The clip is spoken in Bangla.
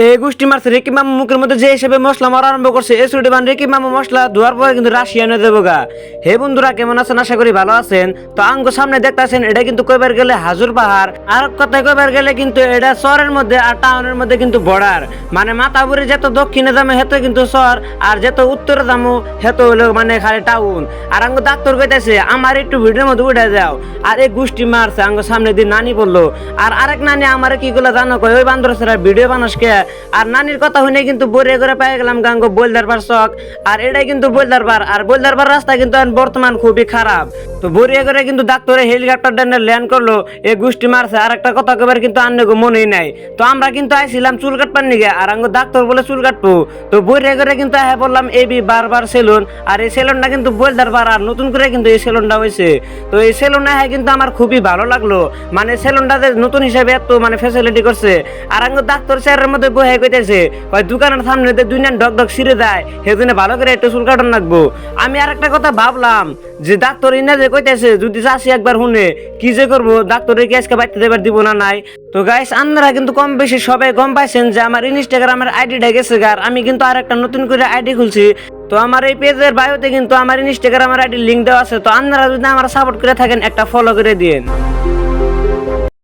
এই গোষ্ঠী মারছে রেকি মামু মুখের মধ্যে যে হিসেবে মশলা মারা আরম্ভ করছে এই ছুটি বান রেকি মামু মশলা ধোয়ার পরে কিন্তু রাশিয়া এনে দেবো গা। হে বন্ধুরা, কেমন আছেন? আশা করি ভালো আছেন। তো আঙ্গ সামনে দেখতেছেন এটা কিন্তু কইবার গেলে হাজুর পাহাড়, আর কথায় কইবার গেলে কিন্তু এটা শহরের মধ্যে আর টাউনের মধ্যে কিন্তু বর্ডার। মানে মাতাবুরি যত দক্ষিণে দামে হেত কিন্তু শহর, আর যত উত্তরে দামো হেত হলো মানে খালি টাউন। আর আঙ্গ ডাক্তার কইতেছে আমার একটু ভিডিওর মধ্যে উঠে যাও। আর এই গোষ্ঠী মারছে আঙ্গ সামনে দিয়ে নানি বললো, আর আরেক নানি আমার কি গুলো জানো কয় ওই বান্দর সেরা ভিডিও বানাসকে। আর নানির কথা শুনে কিন্তু বরে করে পেয়ে গেলাম গাঙ্গ বলদার পার শখ। আর এটাই কিন্তু বলদার পার, আর বলদার পার রাস্তা কিন্তু বর্তমান খুবই খারাপ। তো বরিয়া করে কিন্তু ডাক্তারে হেলিকপ্টার ডানে ল্যান্ড করলো, এই গোষ্ঠী মারছে। আর একটা কথা কবার কিন্তু আন্নে মনেই নাই। তো আমরা কিন্তু আইছিলাম চুল কাটবার নিগে, আর আঙ্গ ডাক্তার বলে চুল কাটবো। তো বরিয়া করে কিন্তু হ্যাঁ বললাম এবি বারবার সেলুন, আর এই সেলুনটা কিন্তু বলদার পার, আর নতুন করে কিন্তু এই সেলুনটা হয়েছে। তো এই সেলুনটা হ্যাঁ কিন্তু আমার খুবই ভালো লাগলো, মানে সেলুনটাতে নতুন হিসাবে এত মানে ফ্যাসিলিটি করছে। আর আঙ্গ ডাক্তার চেয়ারের মধ্যে বহে কইতেছে কয় দোকানের সামনে দুই নান ডক ডক ছিঁড়ে দেয়, সেজন্য ভালো করে একটু চুল কাটান রাখবো। আমি আর একটা কথা ভাবলাম যে ডাক্তার ইনা যে কইতেছে যদি চাষি একবার শুনে কি যে করবো, ডাক্তারের কি আজকে বাইতে দেবার দিব না নাই। তো গাইস, আপনারা কিন্তু কম বেশি সবাই গম পাইছেন যে আমার ইনস্টাগ্রামের আইডিটা গেছে গার। আমি কিন্তু আর একটা নতুন করে আইডি খুলছি। তো আমার এই পেজের বায়োতে কিন্তু আমার ইনস্টাগ্রামের আইডি লিঙ্ক দেওয়া আছে। তো আপনারা যদি আমার সাপোর্ট করে থাকেন একটা ফলো করে দিন।